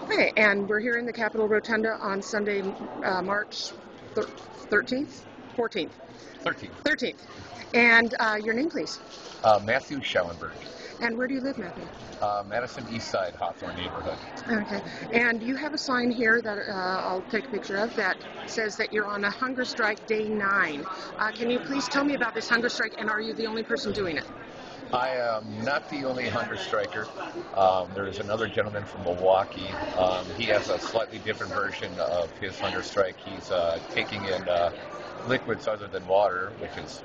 Okay, and we're here in the Capitol Rotunda on Sunday, March 13th? 14th. 13. 13th. And your name, please. Matthew Schauenberg. And where do you live, Matthew? Madison East Side, Hawthorne neighborhood. Okay. And you have a sign here that I'll take a picture of that says that you're on a hunger strike day 9. Can you please tell me about this hunger strike, and are you the only person doing it? I am not the only hunger striker. There is another gentleman from Milwaukee. He has a slightly different version of his hunger strike. He's taking in liquids other than water, which is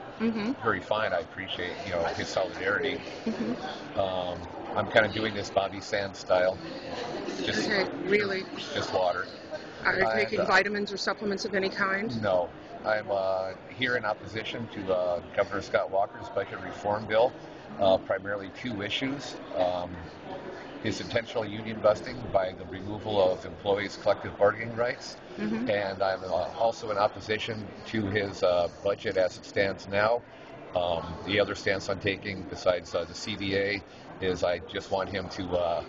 very fine. I appreciate his solidarity. I'm kind of doing this Bobby Sands style. Just, Okay, really? Just water. Are you taking vitamins or supplements of any kind? No. I'm here in opposition to Governor Scott Walker's budget reform bill. Primarily two issues. His intentional union busting by the removal of employees' collective bargaining rights. And I'm also in opposition to his budget as it stands now. The other stance I'm taking, besides the CBA, is I just want him to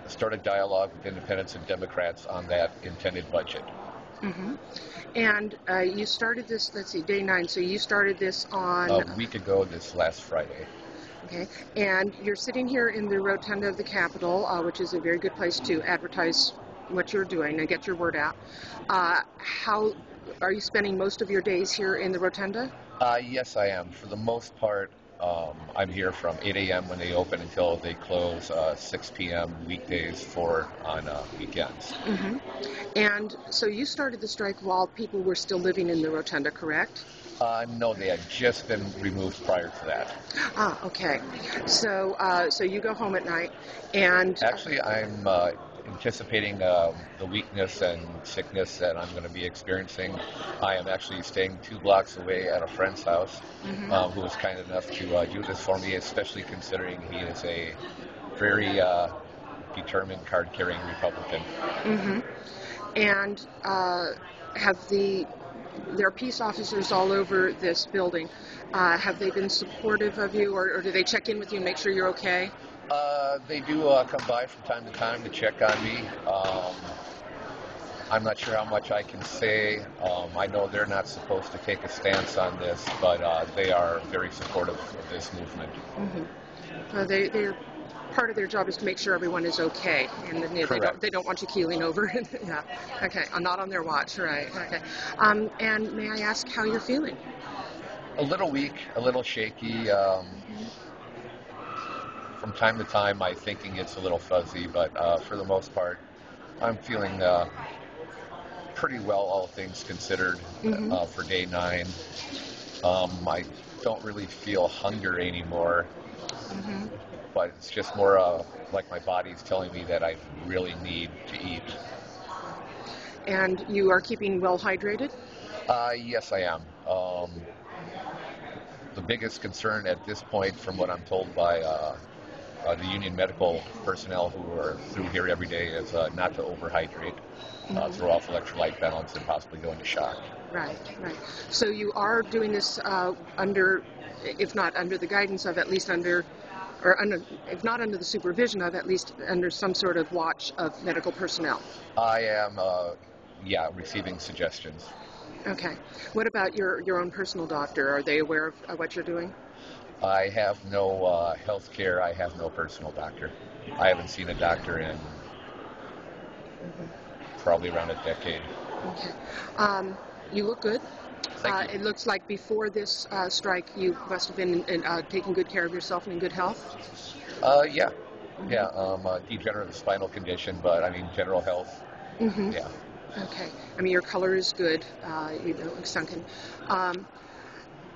start a dialogue with independents and Democrats on that intended budget. And you started this, let's see, day 9, so you started this on... A week ago this last Friday. Okay, and you're sitting here in the rotunda of the Capitol, which is a very good place to advertise what you're doing and get your word out. How are you spending most of your days here in the rotunda? Yes, I am. For the most part, I'm here from 8 a.m. when they open until they close 6 p.m. weekdays on weekends. And so you started the strike while people were still living in the rotunda, correct? No, they had just been removed prior to that. Okay. So you go home at night, and... Actually, I'm anticipating the weakness and sickness that I'm going to be experiencing. I am actually staying 2 blocks away at a friend's house who was kind enough to do this for me, especially considering he is a very determined, card-carrying Republican. And there are peace officers all over this building. Have they been supportive of you, or do they check in with you and make sure you're okay? They do come by from time to time to check on me. I'm not sure how much I can say. I know they're not supposed to take a stance on this, but they are very supportive of this movement. They're part of their job is to make sure everyone is okay, and they don't want you keeling over. Yeah. Okay. Not on their watch, right? Okay. And may I ask how you're feeling? A little weak, a little shaky. From time to time, my thinking gets a little fuzzy, but for the most part, I'm feeling pretty well, all things considered, for day 9. I don't really feel hunger anymore, but it's just more like my body's telling me that I really need to eat. And you are keeping well hydrated? Yes, I am. The biggest concern at this point, from what I'm told by the union medical personnel who are through here every day, is not to overhydrate, throw off electrolyte balance, and possibly go into shock. Right. So you are doing this under, if not under the guidance of, at least if not under the supervision of, at least under some sort of watch of medical personnel. I am, receiving suggestions. Okay. What about your own personal doctor? Are they aware of what you're doing? I have no health care. I have no personal doctor. I haven't seen a doctor in probably around a decade. Okay. You look good. Thank you. It looks like before this strike, you must have been taking good care of yourself and in good health. Yeah. A degenerative spinal condition, but I mean general health. Yeah. Okay. I mean, your color is good. You don't look sunken.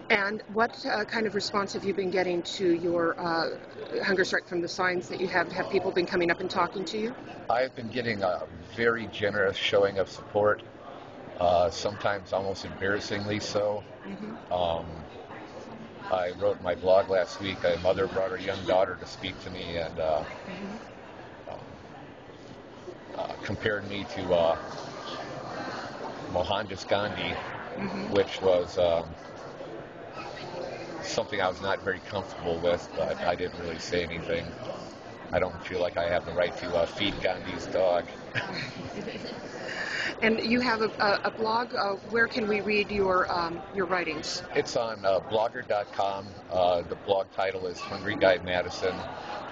And what kind of response have you been getting to your hunger strike from the signs that you have? Have people been coming up and talking to you? I've been getting a very generous showing of support, sometimes almost embarrassingly so. I wrote in my blog last week, a mother brought her young daughter to speak to me and compared me to Mohandas Gandhi, which was something I was not very comfortable with, but I didn't really say anything. I don't feel like I have the right to feed Gandhi's dog. And you have a blog. Where can we read your writings? It's on blogger.com. The blog title is Hungry Guy Madison.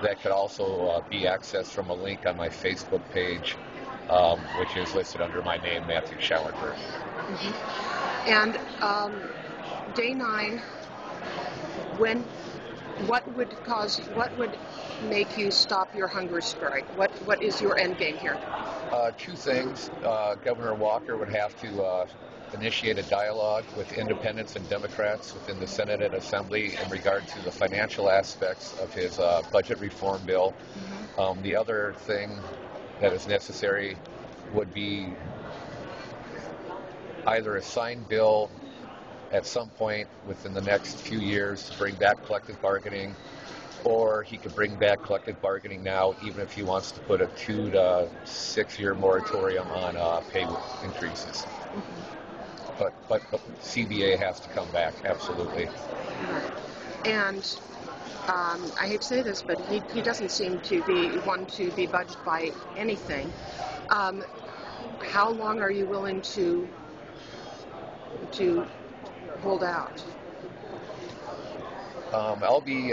That could also be accessed from a link on my Facebook page, which is listed under my name, Matthew Schauenberg. Mm-hmm. And day 9, what would make you stop your hunger strike? What is your end game here? 2 things. Governor Walker would have to initiate a dialogue with independents and Democrats within the Senate and Assembly in regard to the financial aspects of his budget reform bill. Mm-hmm. The other thing that is necessary would be either a signed bill at some point within the next few years to bring back collective bargaining, or he could bring back collective bargaining now, even if he wants to put a 2 to 6 year moratorium on pay increases. But CBA has to come back, absolutely. And I hate to say this, but he doesn't seem to be one to be budged by anything. How long are you willing to hold out? I'll be.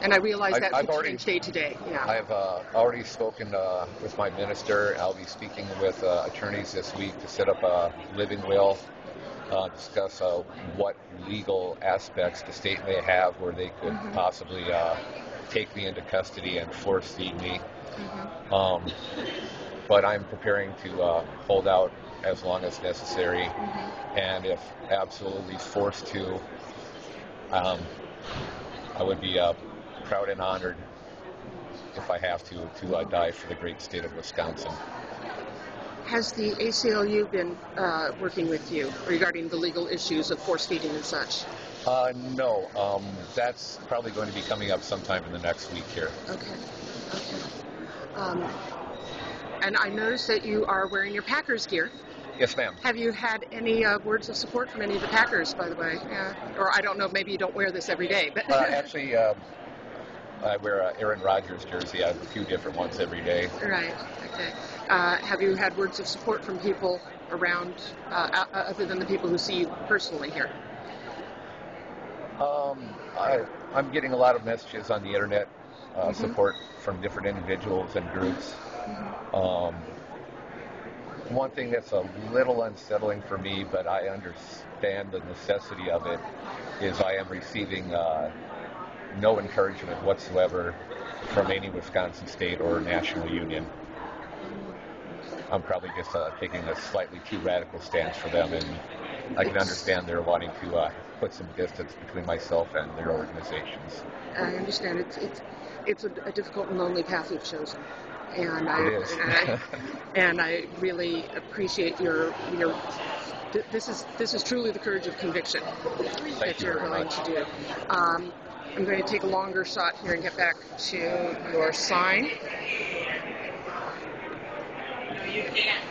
And I realize that could change day to day. Yeah. I've already spoken with my minister. I'll be speaking with attorneys this week to set up a living will, discuss what legal aspects the state may have where they could mm-hmm. possibly take me into custody and force feed me. Mm-hmm. But I'm preparing to hold out as long as necessary, mm-hmm. and if absolutely forced to, I would be proud and honored if I have to die for the great state of Wisconsin. Has the ACLU been working with you regarding the legal issues of force feeding and such? No. That's probably going to be coming up sometime in the next week here. Okay. And I noticed that you are wearing your Packers gear. Yes, ma'am. Have you had any words of support from any of the Packers, by the way? Or I don't know, maybe you don't wear this every day. But actually, I wear an Aaron Rodgers jersey. I have a few different ones every day. Right. Okay. Have you had words of support from people around, other than the people who see you personally here? I'm getting a lot of messages on the internet, mm-hmm. support from different individuals and groups. Mm-hmm. One thing that's a little unsettling for me, but I understand the necessity of it, is I am receiving no encouragement whatsoever from any Wisconsin state or national union. I'm probably just taking a slightly too radical stance for them, and I can understand they're wanting to put some distance between myself and their organizations. I understand. It's a difficult and lonely path you've chosen, and I really appreciate your. This is truly the courage of conviction that you're willing to do. I'm going to take a longer shot here and get back to your sign. No, you can't.